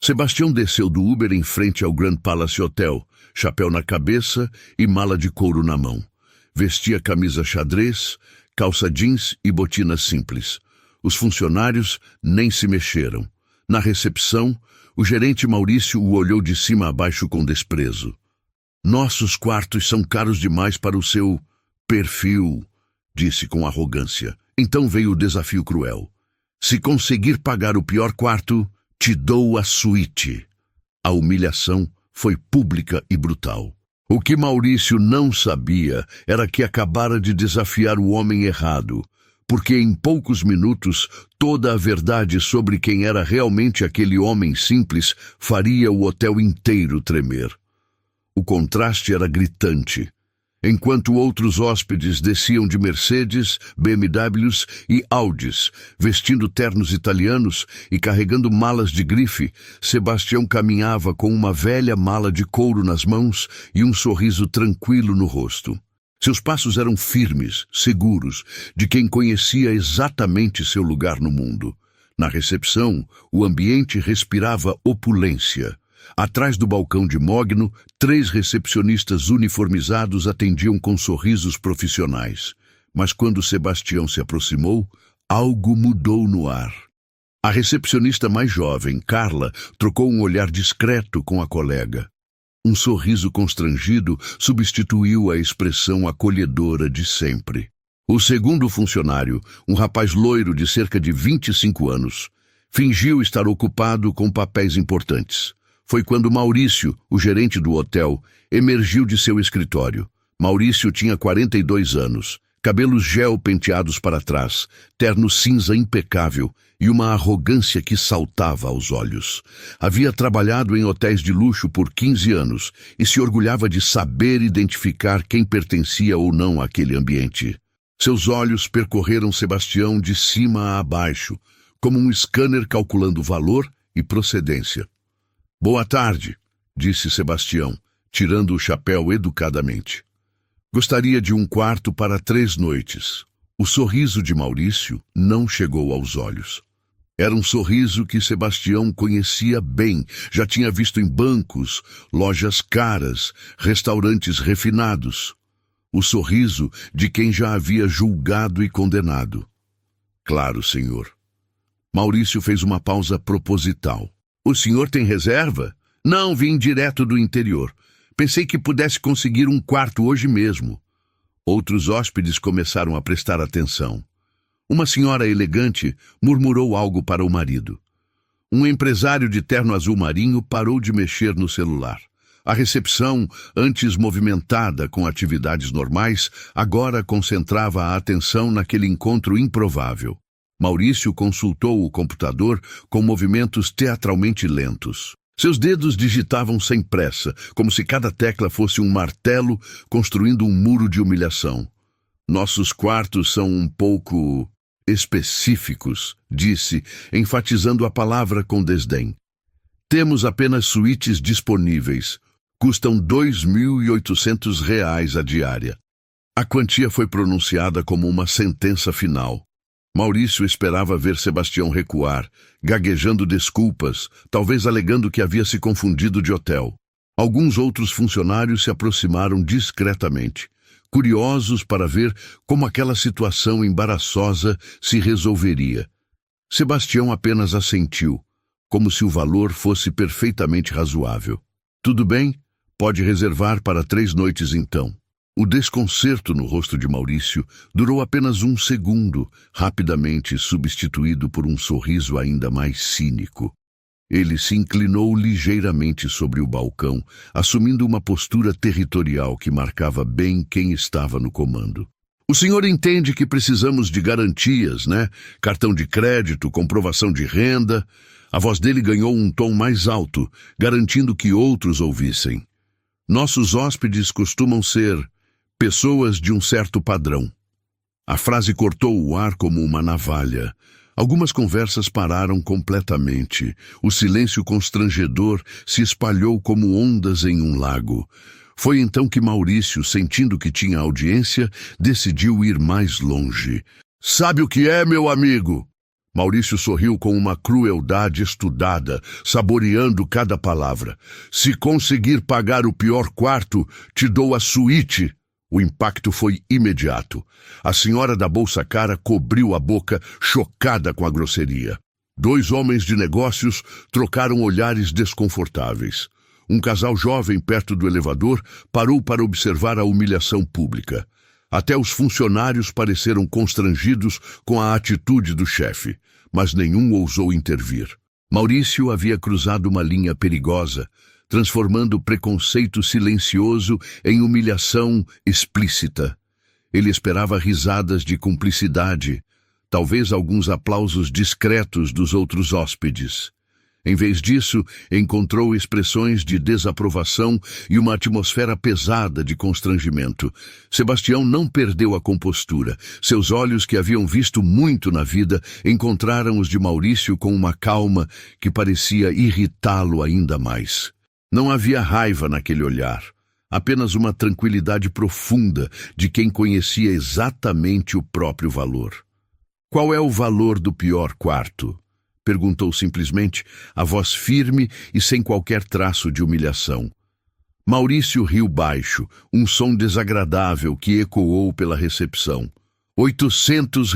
Sebastião desceu do Uber em frente ao Grand Palace Hotel, chapéu na cabeça e mala de couro na mão. Vestia camisa xadrez, calça jeans e botinas simples. Os funcionários nem se mexeram. Na recepção, o gerente Maurício o olhou de cima a baixo com desprezo. Nossos quartos são caros demais para o seu perfil, disse com arrogância. Então veio o desafio cruel. Se conseguir pagar o pior quarto, te dou a suíte. A humilhação foi pública e brutal. O que Maurício não sabia era que acabara de desafiar o homem errado, porque em poucos minutos toda a verdade sobre quem era realmente aquele homem simples faria o hotel inteiro tremer. O contraste era gritante. Enquanto outros hóspedes desciam de Mercedes, BMWs e Audis, vestindo ternos italianos e carregando malas de grife, Sebastião caminhava com uma velha mala de couro nas mãos e um sorriso tranquilo no rosto. Seus passos eram firmes, seguros, de quem conhecia exatamente seu lugar no mundo. Na recepção, o ambiente respirava opulência. Atrás do balcão de mogno, 3 recepcionistas uniformizados atendiam com sorrisos profissionais. Mas quando Sebastião se aproximou, algo mudou no ar. A recepcionista mais jovem, Carla, trocou um olhar discreto com a colega. Um sorriso constrangido substituiu a expressão acolhedora de sempre. O segundo funcionário, um rapaz loiro de cerca de 25 anos, fingiu estar ocupado com papéis importantes. Foi quando Maurício, o gerente do hotel, emergiu de seu escritório. Maurício tinha 42 anos, cabelos gel penteados para trás, terno cinza impecável e uma arrogância que saltava aos olhos. Havia trabalhado em hotéis de luxo por 15 anos e se orgulhava de saber identificar quem pertencia ou não àquele ambiente. Seus olhos percorreram Sebastião de cima a baixo, como um scanner calculando valor e procedência. Boa tarde, disse Sebastião, tirando o chapéu educadamente. Gostaria de um quarto para 3 noites. O sorriso de Maurício não chegou aos olhos. Era um sorriso que Sebastião conhecia bem, já tinha visto em bancos, lojas caras, restaurantes refinados. O sorriso de quem já havia julgado e condenado. Claro, senhor. Maurício fez uma pausa proposital. O senhor tem reserva? Não, vim direto do interior. Pensei que pudesse conseguir um quarto hoje mesmo. Outros hóspedes começaram a prestar atenção. Uma senhora elegante murmurou algo para o marido. Um empresário de terno azul marinho parou de mexer no celular. A recepção, antes movimentada com atividades normais, agora concentrava a atenção naquele encontro improvável. Maurício consultou o computador com movimentos teatralmente lentos. Seus dedos digitavam sem pressa, como se cada tecla fosse um martelo construindo um muro de humilhação. Nossos quartos são um pouco específicos, disse, enfatizando a palavra com desdém. Temos apenas suítes disponíveis. Custam R$ 2.800 a diária. A quantia foi pronunciada como uma sentença final. Maurício esperava ver Sebastião recuar, gaguejando desculpas, talvez alegando que havia se confundido de hotel. Alguns outros funcionários se aproximaram discretamente, curiosos para ver como aquela situação embaraçosa se resolveria. Sebastião apenas assentiu, como se o valor fosse perfeitamente razoável. Tudo bem, pode reservar para 3 noites então. O desconcerto no rosto de Maurício durou apenas 1 segundo, rapidamente substituído por um sorriso ainda mais cínico. Ele se inclinou ligeiramente sobre o balcão, assumindo uma postura territorial que marcava bem quem estava no comando. O senhor entende que precisamos de garantias, né? Cartão de crédito, comprovação de renda. A voz dele ganhou um tom mais alto, garantindo que outros ouvissem. Nossos hóspedes costumam ser pessoas de um certo padrão. A frase cortou o ar como uma navalha. Algumas conversas pararam completamente. O silêncio constrangedor se espalhou como ondas em um lago. Foi então que Maurício, sentindo que tinha audiência, decidiu ir mais longe. Sabe o que é, meu amigo? Maurício sorriu com uma crueldade estudada, saboreando cada palavra. Se conseguir pagar o pior quarto, te dou a suíte. O impacto foi imediato. A senhora da bolsa cara cobriu a boca, chocada com a grosseria. Dois homens de negócios trocaram olhares desconfortáveis. Um casal jovem perto do elevador parou para observar a humilhação pública. Até os funcionários pareceram constrangidos com a atitude do chefe, mas nenhum ousou intervir. Maurício havia cruzado uma linha perigosa, transformando o preconceito silencioso em humilhação explícita. Ele esperava risadas de cumplicidade, talvez alguns aplausos discretos dos outros hóspedes. Em vez disso, encontrou expressões de desaprovação e uma atmosfera pesada de constrangimento. Sebastião não perdeu a compostura. Seus olhos, que haviam visto muito na vida, encontraram os de Maurício com uma calma que parecia irritá-lo ainda mais. Não havia raiva naquele olhar, apenas uma tranquilidade profunda de quem conhecia exatamente o próprio valor. Qual é o valor do pior quarto? Perguntou simplesmente, a voz firme e sem qualquer traço de humilhação. Maurício riu baixo, um som desagradável que ecoou pela recepção. R$ 800,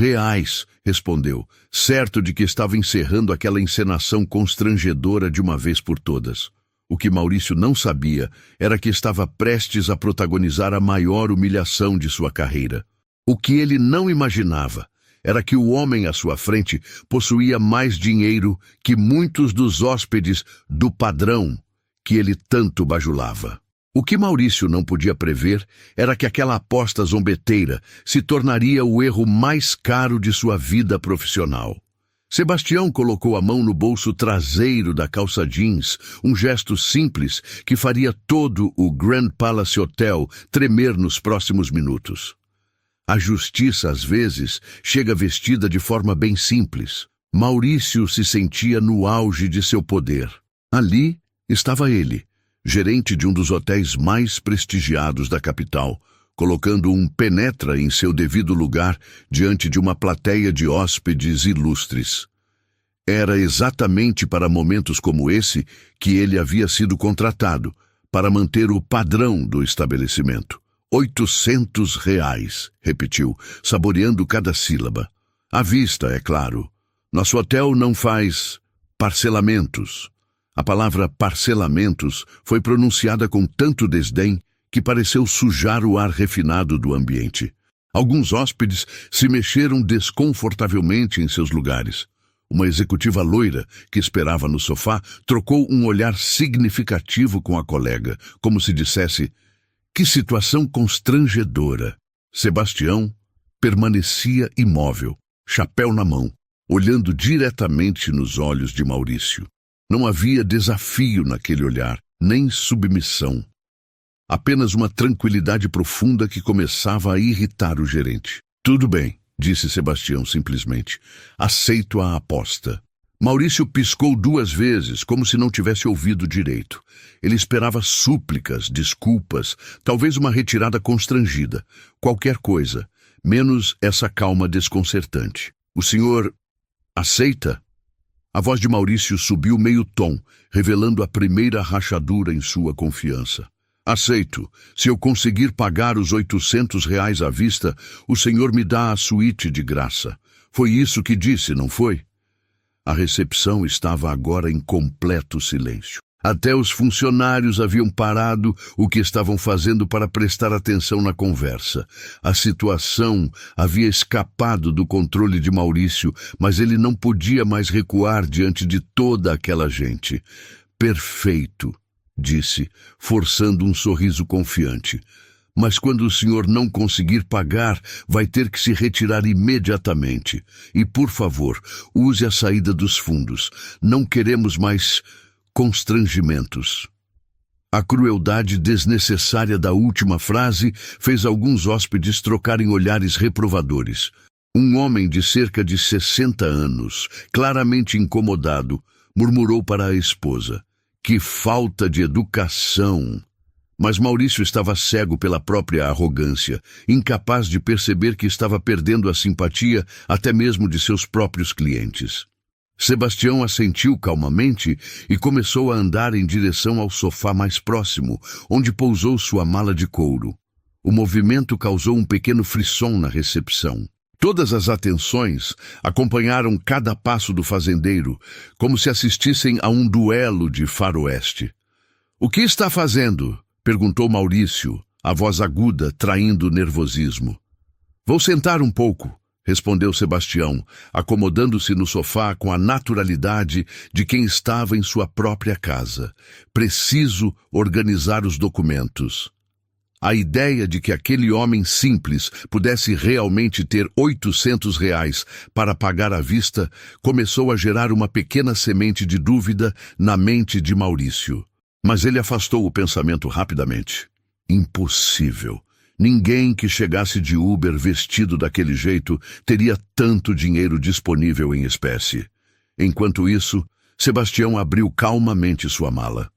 respondeu, certo de que estava encerrando aquela encenação constrangedora de uma vez por todas. O que Maurício não sabia era que estava prestes a protagonizar a maior humilhação de sua carreira. O que ele não imaginava era que o homem à sua frente possuía mais dinheiro que muitos dos hóspedes do padrão que ele tanto bajulava. O que Maurício não podia prever era que aquela aposta zombeteira se tornaria o erro mais caro de sua vida profissional. Sebastião colocou a mão no bolso traseiro da calça jeans, um gesto simples que faria todo o Grand Palace Hotel tremer nos próximos minutos. A justiça, às vezes, chega vestida de forma bem simples. Maurício se sentia no auge de seu poder. Ali estava ele, gerente de um dos hotéis mais prestigiados da capital, colocando um penetra em seu devido lugar diante de uma plateia de hóspedes ilustres. Era exatamente para momentos como esse que ele havia sido contratado, para manter o padrão do estabelecimento. R$ 800, repetiu, saboreando cada sílaba. À vista, é claro. Nosso hotel não faz parcelamentos. A palavra parcelamentos foi pronunciada com tanto desdém que pareceu sujar o ar refinado do ambiente. Alguns hóspedes se mexeram desconfortavelmente em seus lugares. Uma executiva loira, que esperava no sofá, trocou um olhar significativo com a colega, como se dissesse: que situação constrangedora. Sebastião permanecia imóvel, chapéu na mão, olhando diretamente nos olhos de Maurício. Não havia desafio naquele olhar, nem submissão. Apenas uma tranquilidade profunda que começava a irritar o gerente. Tudo bem, disse Sebastião simplesmente. Aceito a aposta. Maurício piscou 2 vezes, como se não tivesse ouvido direito. Ele esperava súplicas, desculpas, talvez uma retirada constrangida. Qualquer coisa, menos essa calma desconcertante. O senhor aceita? A voz de Maurício subiu meio tom, revelando a primeira rachadura em sua confiança. Aceito. Se eu conseguir pagar os R$ 800 à vista, o senhor me dá a suíte de graça. Foi isso que disse, não foi? A recepção estava agora em completo silêncio. Até os funcionários haviam parado o que estavam fazendo para prestar atenção na conversa. A situação havia escapado do controle de Maurício, mas ele não podia mais recuar diante de toda aquela gente. Perfeito, disse, forçando um sorriso confiante. Mas quando o senhor não conseguir pagar, vai ter que se retirar imediatamente. E, por favor, use a saída dos fundos. Não queremos mais constrangimentos. A crueldade desnecessária da última frase fez alguns hóspedes trocarem olhares reprovadores. Um homem de cerca de 60 anos, claramente incomodado, murmurou para a esposa: que falta de educação! Mas Maurício estava cego pela própria arrogância, incapaz de perceber que estava perdendo a simpatia até mesmo de seus próprios clientes. Sebastião assentiu calmamente e começou a andar em direção ao sofá mais próximo, onde pousou sua mala de couro. O movimento causou um pequeno frisson na recepção. Todas as atenções acompanharam cada passo do fazendeiro, como se assistissem a um duelo de faroeste. "O que está fazendo?" perguntou Maurício, a voz aguda traindo o nervosismo. "Vou sentar um pouco", respondeu Sebastião, acomodando-se no sofá com a naturalidade de quem estava em sua própria casa. "Preciso organizar os documentos." A ideia de que aquele homem simples pudesse realmente ter R$ 800 para pagar à vista começou a gerar uma pequena semente de dúvida na mente de Maurício. Mas ele afastou o pensamento rapidamente. Impossível. Ninguém que chegasse de Uber vestido daquele jeito teria tanto dinheiro disponível em espécie. Enquanto isso, Sebastião abriu calmamente sua mala.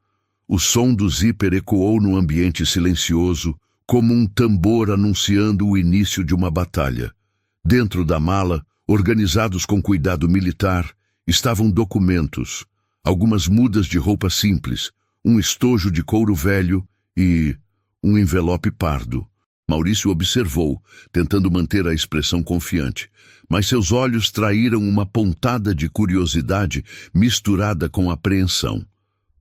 O som do zíper ecoou no ambiente silencioso, como um tambor anunciando o início de uma batalha. Dentro da mala, organizados com cuidado militar, estavam documentos, algumas mudas de roupa simples, um estojo de couro velho e um envelope pardo. Maurício observou, tentando manter a expressão confiante, mas seus olhos traíram uma pontada de curiosidade misturada com apreensão.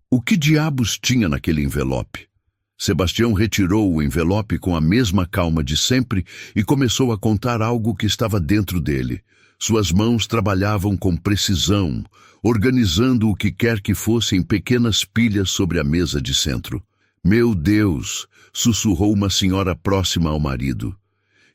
O que diabos tinha naquele envelope? Sebastião retirou o envelope com a mesma calma de sempre e começou a contar algo que estava dentro dele. Suas mãos trabalhavam com precisão, organizando o que quer que fosse em pequenas pilhas sobre a mesa de centro. "Meu Deus!" sussurrou uma senhora próxima ao marido.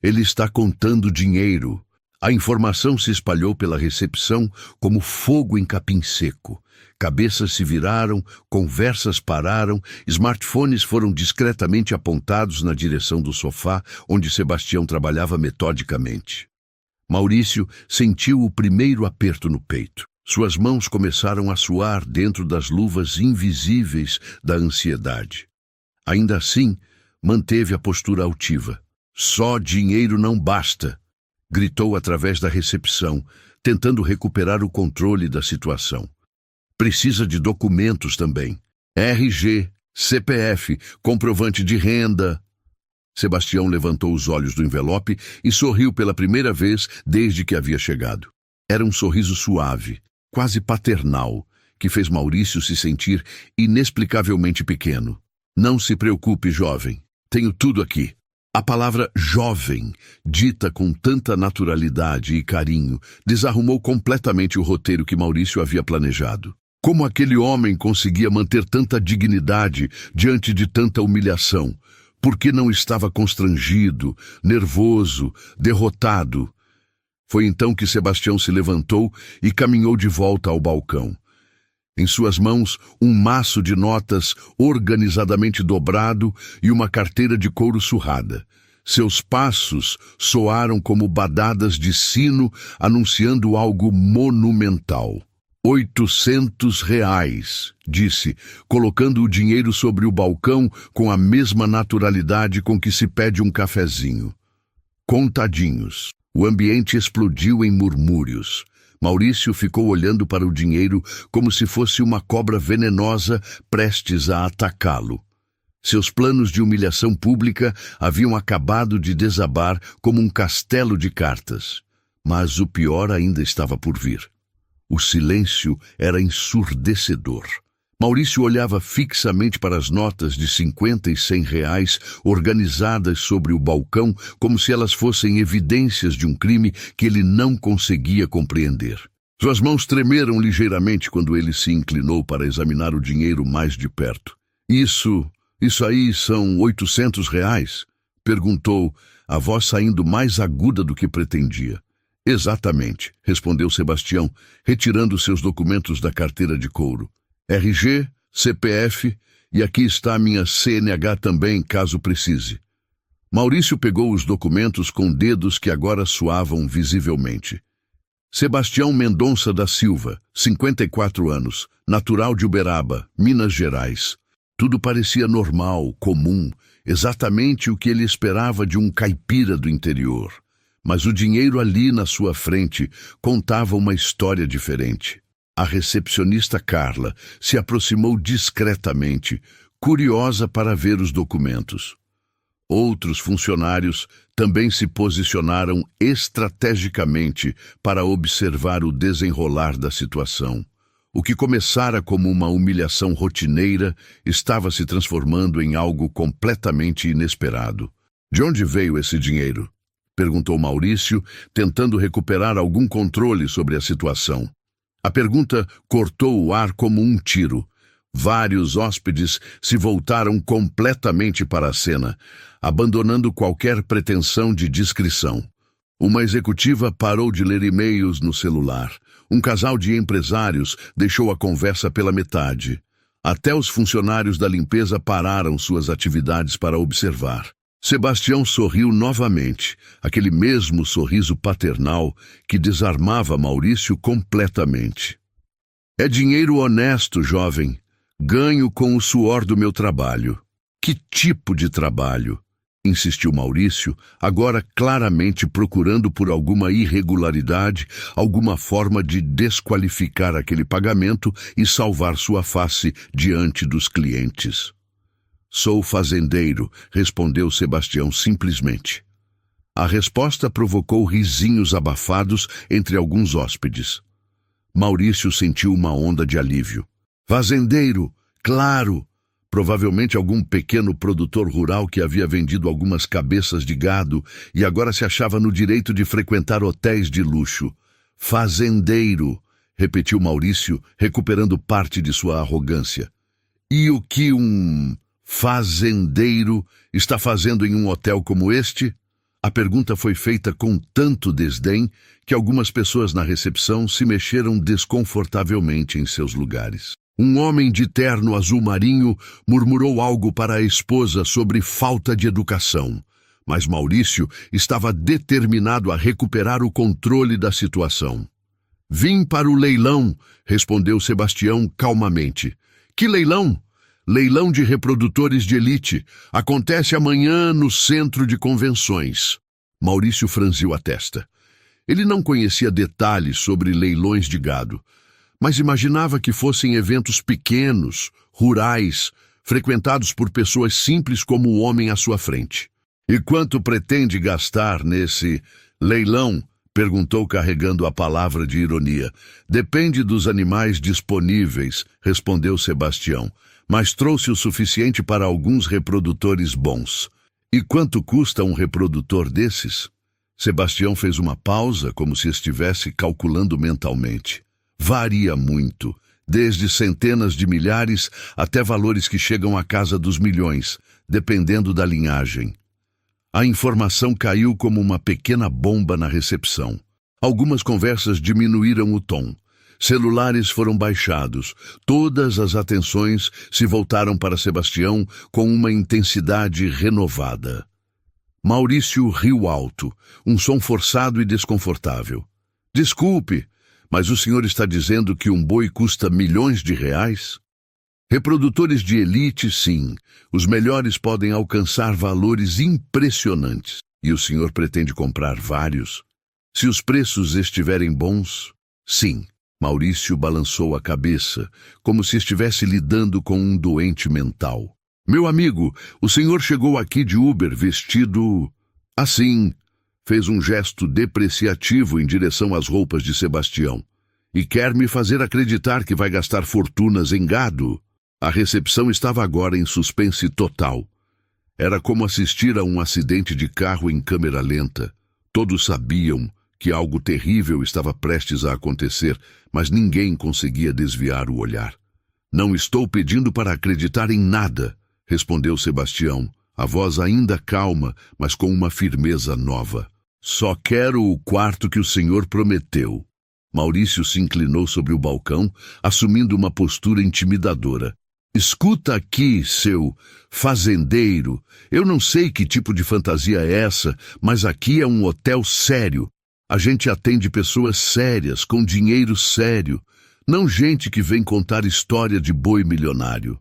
"Ele está contando dinheiro." A informação se espalhou pela recepção como fogo em capim seco. Cabeças se viraram, conversas pararam, smartphones foram discretamente apontados na direção do sofá onde Sebastião trabalhava metodicamente. Maurício sentiu o primeiro aperto no peito. Suas mãos começaram a suar dentro das luvas invisíveis da ansiedade. Ainda assim, manteve a postura altiva. "Só dinheiro não basta", gritou através da recepção, tentando recuperar o controle da situação. "Precisa de documentos também. RG, CPF, comprovante de renda." Sebastião levantou os olhos do envelope e sorriu pela primeira vez desde que havia chegado. Era um sorriso suave, quase paternal, que fez Maurício se sentir inexplicavelmente pequeno. "Não se preocupe, jovem. Tenho tudo aqui." A palavra jovem, dita com tanta naturalidade e carinho, desarrumou completamente o roteiro que Maurício havia planejado. Como aquele homem conseguia manter tanta dignidade diante de tanta humilhação? Por que não estava constrangido, nervoso, derrotado? Foi então que Sebastião se levantou e caminhou de volta ao balcão. Em suas mãos, um maço de notas organizadamente dobrado e uma carteira de couro surrada. Seus passos soaram como badadas de sino anunciando algo monumental. R$ 800, disse, colocando o dinheiro sobre o balcão com a mesma naturalidade com que se pede um cafezinho. Contadinhos. O ambiente explodiu em murmúrios. Maurício ficou olhando para o dinheiro como se fosse uma cobra venenosa prestes a atacá-lo. Seus planos de humilhação pública haviam acabado de desabar como um castelo de cartas. Mas o pior ainda estava por vir. O silêncio era ensurdecedor. Maurício olhava fixamente para as notas de 50 e R$ 100 organizadas sobre o balcão como se elas fossem evidências de um crime que ele não conseguia compreender. Suas mãos tremeram ligeiramente quando ele se inclinou para examinar o dinheiro mais de perto. Isso aí são R$ 800? Perguntou, a voz saindo mais aguda do que pretendia. Exatamente, respondeu Sebastião, retirando seus documentos da carteira de couro. RG, CPF e aqui está a minha CNH também, caso precise. Maurício pegou os documentos com dedos que agora suavam visivelmente. Sebastião Mendonça da Silva, 54 anos, natural de Uberaba, Minas Gerais. Tudo parecia normal, comum, exatamente o que ele esperava de um caipira do interior. Mas o dinheiro ali na sua frente contava uma história diferente. A recepcionista Carla se aproximou discretamente, curiosa para ver os documentos. Outros funcionários também se posicionaram estrategicamente para observar o desenrolar da situação. O que começara como uma humilhação rotineira estava se transformando em algo completamente inesperado. "De onde veio esse dinheiro?" perguntou Maurício, tentando recuperar algum controle sobre a situação. A pergunta cortou o ar como um tiro. Vários hóspedes se voltaram completamente para a cena, abandonando qualquer pretensão de discrição. Uma executiva parou de ler e-mails no celular. Um casal de empresários deixou a conversa pela metade. Até os funcionários da limpeza pararam suas atividades para observar. Sebastião sorriu novamente, aquele mesmo sorriso paternal que desarmava Maurício completamente. "É dinheiro honesto, jovem. Ganho com o suor do meu trabalho." "Que tipo de trabalho?" insistiu Maurício, agora claramente procurando por alguma irregularidade, alguma forma de desqualificar aquele pagamento e salvar sua face diante dos clientes. "Sou fazendeiro", respondeu Sebastião simplesmente. A resposta provocou risinhos abafados entre alguns hóspedes. Maurício sentiu uma onda de alívio. "Fazendeiro, claro!" Provavelmente algum pequeno produtor rural que havia vendido algumas cabeças de gado e agora se achava no direito de frequentar hotéis de luxo. "Fazendeiro", repetiu Maurício, recuperando parte de sua arrogância. "E o que um fazendeiro está fazendo em um hotel como este?" A pergunta foi feita com tanto desdém que algumas pessoas na recepção se mexeram desconfortavelmente em seus lugares. Um homem de terno azul marinho murmurou algo para a esposa sobre falta de educação, mas Maurício estava determinado a recuperar o controle da situação. "Vim para o leilão", respondeu Sebastião calmamente. "Que leilão?" "Leilão de reprodutores de elite. Acontece amanhã no centro de convenções." Maurício franziu a testa. Ele não conhecia detalhes sobre leilões de gado, mas imaginava que fossem eventos pequenos, rurais, frequentados por pessoas simples como o homem à sua frente. "E quanto pretende gastar nesse leilão?" perguntou carregando a palavra de ironia. "Depende dos animais disponíveis", respondeu Sebastião, "mas trouxe o suficiente para alguns reprodutores bons." "E quanto custa um reprodutor desses?" Sebastião fez uma pausa, como se estivesse calculando mentalmente. "Varia muito, desde centenas de milhares até valores que chegam à casa dos milhões, dependendo da linhagem." A informação caiu como uma pequena bomba na recepção. Algumas conversas diminuíram o tom. Celulares foram baixados. Todas as atenções se voltaram para Sebastião com uma intensidade renovada. Maurício riu alto, um som forçado e desconfortável. "Desculpe, mas o senhor está dizendo que um boi custa milhões de reais?" "Reprodutores de elite, sim. Os melhores podem alcançar valores impressionantes. E o senhor pretende comprar vários?" "Se os preços estiverem bons, sim." Maurício balançou a cabeça, como se estivesse lidando com um doente mental. "Meu amigo, o senhor chegou aqui de Uber vestido assim." Fez um gesto depreciativo em direção às roupas de Sebastião. "E quer me fazer acreditar que vai gastar fortunas em gado?" A recepção estava agora em suspense total. Era como assistir a um acidente de carro em câmera lenta. Todos sabiam que algo terrível estava prestes a acontecer, mas ninguém conseguia desviar o olhar. "Não estou pedindo para acreditar em nada", respondeu Sebastião, a voz ainda calma, mas com uma firmeza nova. "Só quero o quarto que o senhor prometeu." Maurício se inclinou sobre o balcão, assumindo uma postura intimidadora. "Escuta aqui, seu fazendeiro. Eu não sei que tipo de fantasia é essa, mas aqui é um hotel sério. A gente atende pessoas sérias, com dinheiro sério, não gente que vem contar história de boi milionário."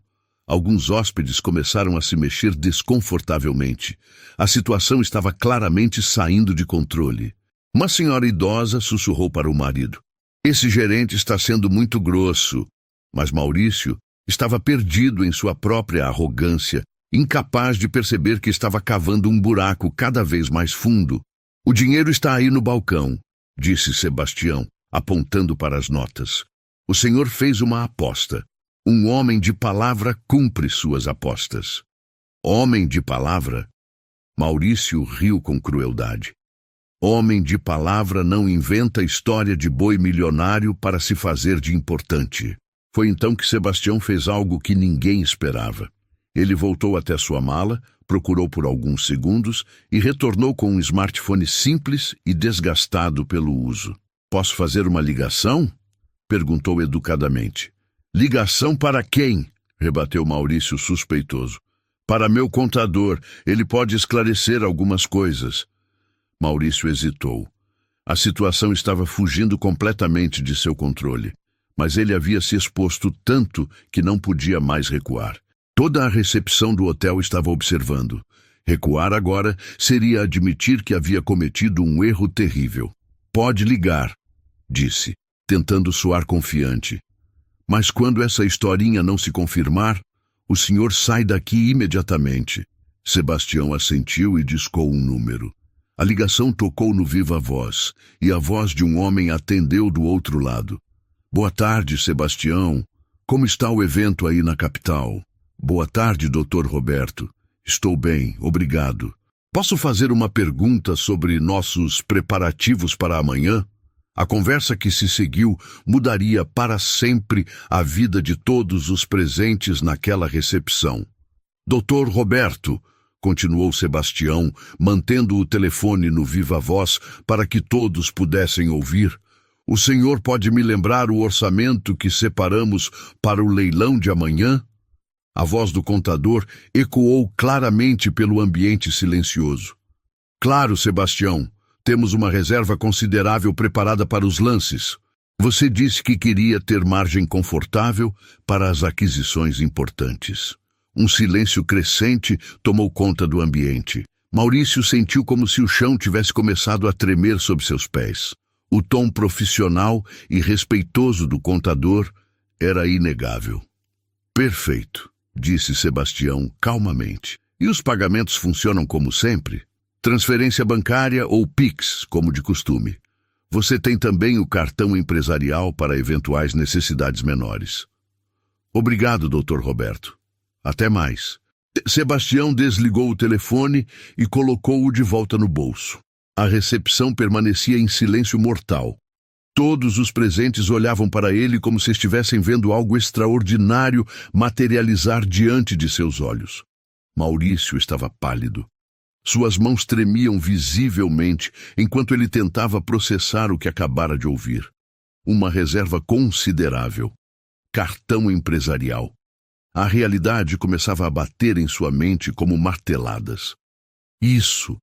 Alguns hóspedes começaram a se mexer desconfortavelmente. A situação estava claramente saindo de controle. Uma senhora idosa sussurrou para o marido: "Esse gerente está sendo muito grosso." Mas Maurício estava perdido em sua própria arrogância, incapaz de perceber que estava cavando um buraco cada vez mais fundo. "O dinheiro está aí no balcão", disse Sebastião, apontando para as notas. "O senhor fez uma aposta. Um homem de palavra cumpre suas apostas." "Homem de palavra?" Maurício riu com crueldade. "Homem de palavra não inventa história de boi milionário para se fazer de importante." Foi então que Sebastião fez algo que ninguém esperava. Ele voltou até sua mala, procurou por alguns segundos e retornou com um smartphone simples e desgastado pelo uso. "Posso fazer uma ligação?" perguntou educadamente. "Ligação para quem?" rebateu Maurício suspeitoso. "Para meu contador. Ele pode esclarecer algumas coisas." Maurício hesitou. A situação estava fugindo completamente de seu controle, mas ele havia se exposto tanto que não podia mais recuar. Toda a recepção do hotel estava observando. Recuar agora seria admitir que havia cometido um erro terrível. "Pode ligar", disse, tentando soar confiante. "Mas quando essa historinha não se confirmar, o senhor sai daqui imediatamente." Sebastião assentiu e discou um número. A ligação tocou no viva-voz, e a voz de um homem atendeu do outro lado. "Boa tarde, Sebastião. Como está o evento aí na capital?" "Boa tarde, Dr. Roberto. Estou bem, obrigado. Posso fazer uma pergunta sobre nossos preparativos para amanhã?" A conversa que se seguiu mudaria para sempre a vida de todos os presentes naquela recepção. "Dr. Roberto", continuou Sebastião, mantendo o telefone no viva-voz para que todos pudessem ouvir, "o senhor pode me lembrar o orçamento que separamos para o leilão de amanhã?" A voz do contador ecoou claramente pelo ambiente silencioso. "Claro, Sebastião. Temos uma reserva considerável preparada para os lances. Você disse que queria ter margem confortável para as aquisições importantes." Um silêncio crescente tomou conta do ambiente. Maurício sentiu como se o chão tivesse começado a tremer sob seus pés. O tom profissional e respeitoso do contador era inegável. "Perfeito", disse Sebastião calmamente. "E os pagamentos funcionam como sempre? Transferência bancária ou Pix, como de costume. Você tem também o cartão empresarial para eventuais necessidades menores." "Obrigado, Dr. Roberto. Até mais." Sebastião desligou o telefone e colocou-o de volta no bolso. A recepção permanecia em silêncio mortal. Todos os presentes olhavam para ele como se estivessem vendo algo extraordinário materializar diante de seus olhos. Maurício estava pálido. Suas mãos tremiam visivelmente enquanto ele tentava processar o que acabara de ouvir. Uma reserva considerável. Cartão empresarial. A realidade começava a bater em sua mente como marteladas. Isso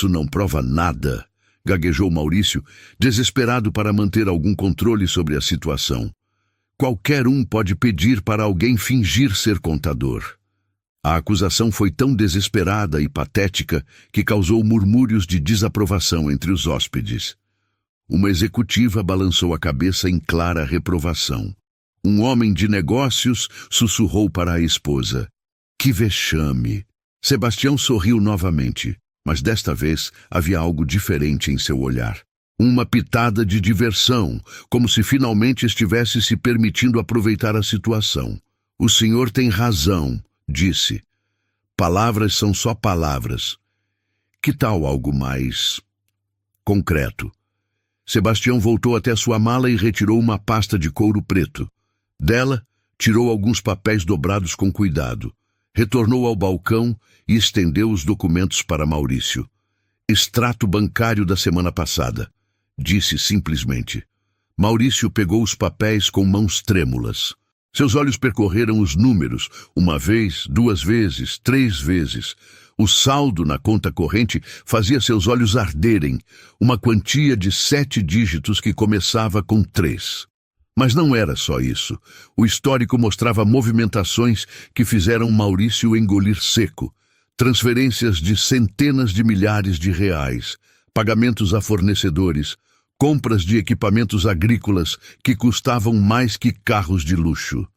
não prova nada", gaguejou Maurício, desesperado para manter algum controle sobre a situação. "Qualquer um pode pedir para alguém fingir ser contador." A acusação foi tão desesperada e patética que causou murmúrios de desaprovação entre os hóspedes. Uma executiva balançou a cabeça em clara reprovação. Um homem de negócios sussurrou para a esposa: "Que vexame!" Sebastião sorriu novamente, mas desta vez havia algo diferente em seu olhar. Uma pitada de diversão, como se finalmente estivesse se permitindo aproveitar a situação. "O senhor tem razão", disse. "Palavras são só palavras. Que tal algo mais concreto?" Sebastião voltou até sua mala e retirou uma pasta de couro preto. Dela, tirou alguns papéis dobrados com cuidado. Retornou ao balcão e estendeu os documentos para Maurício. "Extrato bancário da semana passada", disse simplesmente. Maurício pegou os papéis com mãos trêmulas. Seus olhos percorreram os números, uma vez, duas vezes, três vezes. O saldo na conta corrente fazia seus olhos arderem, uma quantia de 7 dígitos que começava com 3. Mas não era só isso. O histórico mostrava movimentações que fizeram Maurício engolir seco. Transferências de centenas de milhares de reais, pagamentos a fornecedores, compras de equipamentos agrícolas que custavam mais que carros de luxo.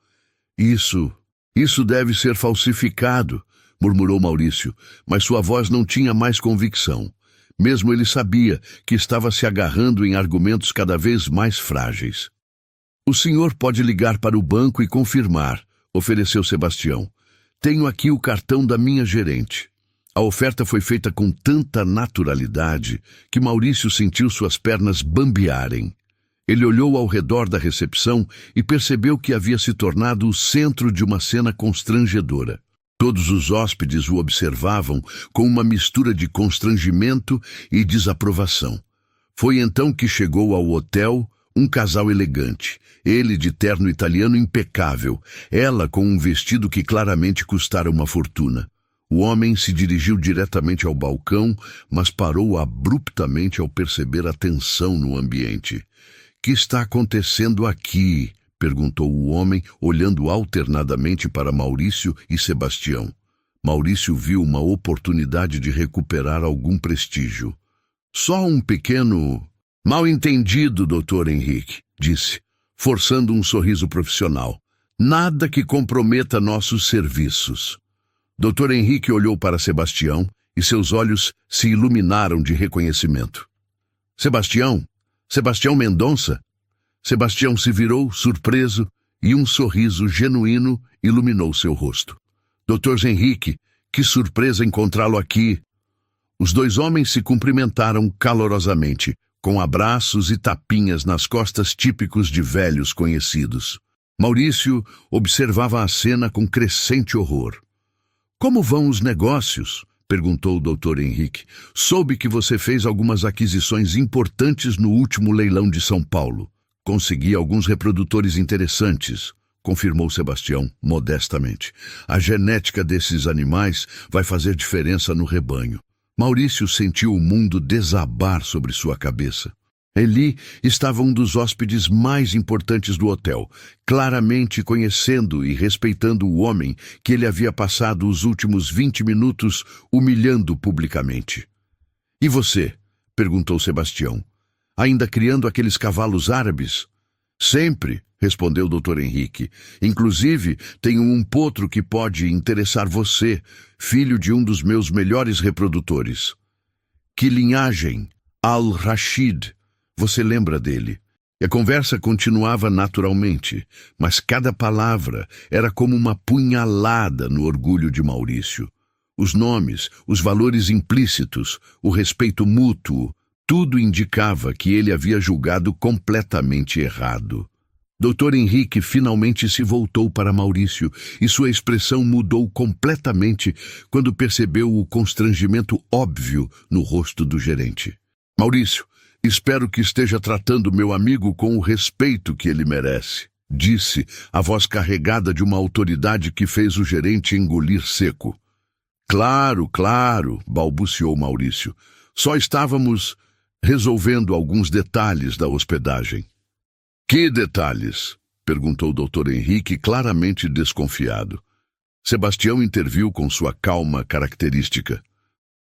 Isso deve ser falsificado, murmurou Maurício, mas sua voz não tinha mais convicção. Mesmo ele sabia que estava se agarrando em argumentos cada vez mais frágeis. O senhor pode ligar para o banco e confirmar, ofereceu Sebastião. Tenho aqui o cartão da minha gerente. A oferta foi feita com tanta naturalidade que Maurício sentiu suas pernas bambearem. Ele olhou ao redor da recepção e percebeu que havia se tornado o centro de uma cena constrangedora. Todos os hóspedes o observavam com uma mistura de constrangimento e desaprovação. Foi então que chegou ao hotel um casal elegante, ele de terno italiano impecável, ela com um vestido que claramente custara uma fortuna. O homem se dirigiu diretamente ao balcão, mas parou abruptamente ao perceber a tensão no ambiente. — Que está acontecendo aqui? Perguntou o homem, olhando alternadamente para Maurício e Sebastião. Maurício viu uma oportunidade de recuperar algum prestígio. — Só um pequeno... Mal entendido, Dr. Henrique, disse, forçando um sorriso profissional. Nada que comprometa nossos serviços. Dr. Henrique olhou para Sebastião e seus olhos se iluminaram de reconhecimento. Sebastião? Sebastião Mendonça? Sebastião se virou, surpreso, e um sorriso genuíno iluminou seu rosto. Dr. Henrique, que surpresa encontrá-lo aqui. Os dois homens se cumprimentaram calorosamente, com abraços e tapinhas nas costas típicos de velhos conhecidos. Maurício observava a cena com crescente horror. — Como vão os negócios? Perguntou o Dr. Henrique. — Soube que você fez algumas aquisições importantes no último leilão de São Paulo. Consegui alguns reprodutores interessantes, confirmou Sebastião modestamente. A genética desses animais vai fazer diferença no rebanho. Maurício sentiu o mundo desabar sobre sua cabeça. Ali estava um dos hóspedes mais importantes do hotel, claramente conhecendo e respeitando o homem que ele havia passado os últimos 20 minutos humilhando publicamente. — E você? Perguntou Sebastião. — Ainda criando aqueles cavalos árabes? — Sempre, respondeu o Dr. Henrique. Inclusive, tenho um potro que pode interessar você, filho de um dos meus melhores reprodutores. — Que linhagem? Al-Rashid. Você lembra dele? E a conversa continuava naturalmente, mas cada palavra era como uma punhalada no orgulho de Maurício. Os nomes, os valores implícitos, o respeito mútuo, tudo indicava que ele havia julgado completamente errado. Dr. Henrique finalmente se voltou para Maurício e sua expressão mudou completamente quando percebeu o constrangimento óbvio no rosto do gerente. — Maurício, espero que esteja tratando meu amigo com o respeito que ele merece, disse, a voz carregada de uma autoridade que fez o gerente engolir seco. Claro, balbuciou Maurício. Só estávamos resolvendo alguns detalhes da hospedagem. Que detalhes? Perguntou o Dr. Henrique, claramente desconfiado. Sebastião interviu com sua calma característica.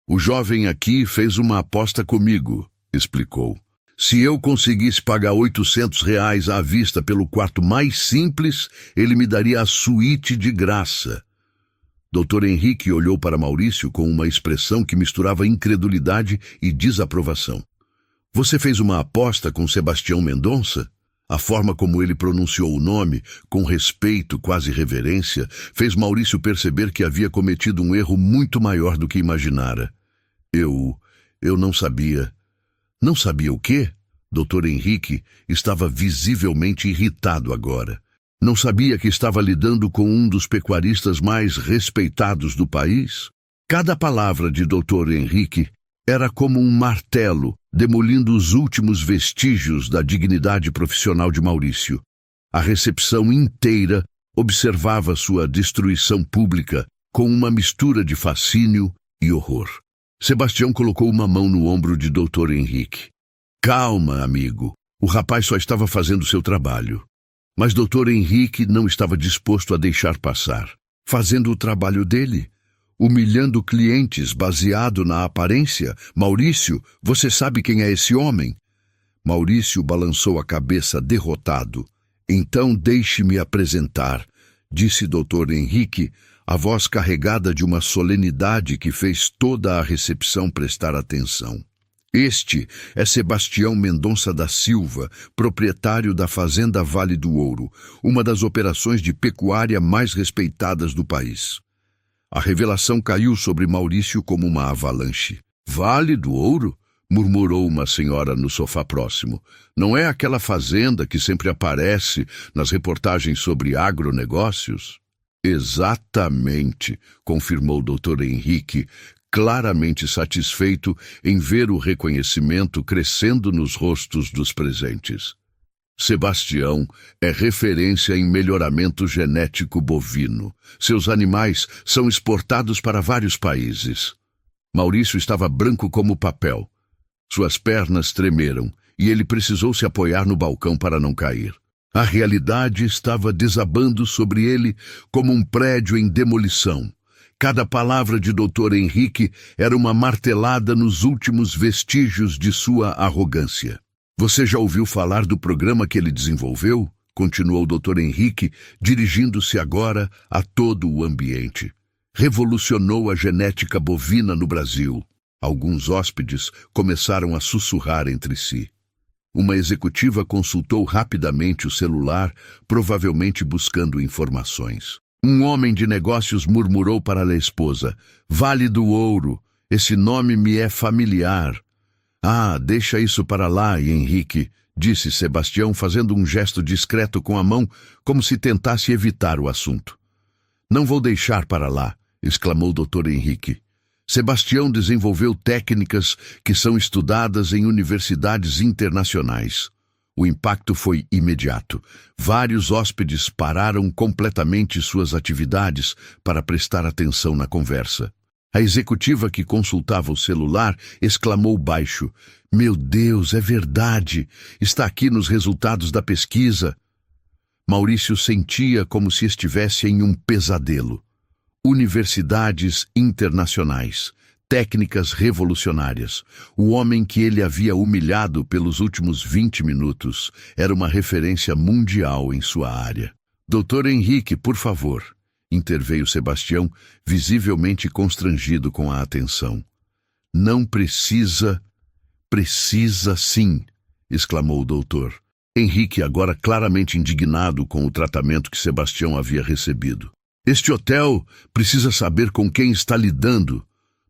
O jovem aqui fez uma aposta comigo, explicou. Se eu conseguisse pagar R$ 800 à vista pelo quarto mais simples, ele me daria a suíte de graça. Dr. Henrique olhou para Maurício com uma expressão que misturava incredulidade e desaprovação. Você fez uma aposta com Sebastião Mendonça? A forma como ele pronunciou o nome, com respeito, quase reverência, fez Maurício perceber que havia cometido um erro muito maior do que imaginara. Eu não sabia. Não sabia o quê? Dr. Henrique estava visivelmente irritado agora. Não sabia que estava lidando com um dos pecuaristas mais respeitados do país? Cada palavra de Dr. Henrique era como um martelo, demolindo os últimos vestígios da dignidade profissional de Maurício. A recepção inteira observava sua destruição pública com uma mistura de fascínio e horror. Sebastião colocou uma mão no ombro de Dr. Henrique. Calma, amigo. O rapaz só estava fazendo seu trabalho. Mas Dr. Henrique não estava disposto a deixar passar, fazendo o trabalho dele, humilhando clientes baseado na aparência. Maurício, você sabe quem é esse homem? Maurício balançou a cabeça derrotado. Então deixe-me apresentar, disse Dr. Henrique, a voz carregada de uma solenidade que fez toda a recepção prestar atenção. Este é Sebastião Mendonça da Silva, proprietário da Fazenda Vale do Ouro, uma das operações de pecuária mais respeitadas do país. A revelação caiu sobre Maurício como uma avalanche. Vale do Ouro? Murmurou uma senhora no sofá próximo. Não é aquela fazenda que sempre aparece nas reportagens sobre agronegócios? Exatamente, confirmou Dr. Henrique, claramente satisfeito em ver o reconhecimento crescendo nos rostos dos presentes. Sebastião é referência em melhoramento genético bovino. Seus animais são exportados para vários países. Maurício estava branco como papel. Suas pernas tremeram e ele precisou se apoiar no balcão para não cair. A realidade estava desabando sobre ele como um prédio em demolição. Cada palavra de Dr. Henrique era uma martelada nos últimos vestígios de sua arrogância. Você já ouviu falar do programa que ele desenvolveu? Continuou Dr. Henrique, dirigindo-se agora a todo o ambiente. Revolucionou a genética bovina no Brasil. Alguns hóspedes começaram a sussurrar entre si. Uma executiva consultou rapidamente o celular, provavelmente buscando informações. Um homem de negócios murmurou para a esposa: Vale do Ouro, esse nome me é familiar. Ah, deixa isso para lá, Henrique, disse Sebastião, fazendo um gesto discreto com a mão, como se tentasse evitar o assunto. Não vou deixar para lá, exclamou Dr. Henrique. Sebastião desenvolveu técnicas que são estudadas em universidades internacionais. O impacto foi imediato. Vários hóspedes pararam completamente suas atividades para prestar atenção na conversa. A executiva que consultava o celular exclamou baixo: Meu Deus, é verdade! Está aqui nos resultados da pesquisa. Maurício sentia como se estivesse em um pesadelo. Universidades internacionais. Técnicas revolucionárias. O homem que ele havia humilhado pelos últimos 20 minutos era uma referência mundial em sua área. Dr. Henrique, por favor, interveio Sebastião, visivelmente constrangido com a atenção. Não precisa... Precisa sim, exclamou o doutor. Henrique, agora claramente indignado com o tratamento que Sebastião havia recebido. Este hotel precisa saber com quem está lidando.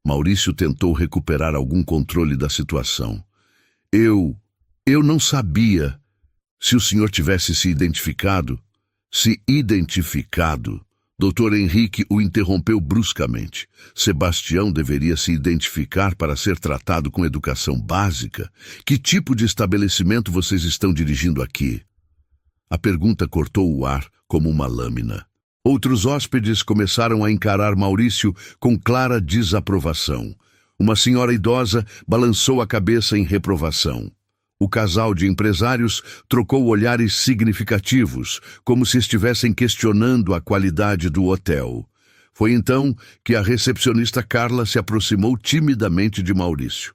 Maurício tentou recuperar algum controle da situação. Eu não sabia. Se o senhor tivesse se identificado... Se identificado... Dr. Henrique o interrompeu bruscamente. Sebastião deveria se identificar para ser tratado com educação básica. Que tipo de estabelecimento vocês estão dirigindo aqui? A pergunta cortou o ar como uma lâmina. Outros hóspedes começaram a encarar Maurício com clara desaprovação. Uma senhora idosa balançou a cabeça em reprovação. O casal de empresários trocou olhares significativos, como se estivessem questionando a qualidade do hotel. Foi então que a recepcionista Carla se aproximou timidamente de Maurício.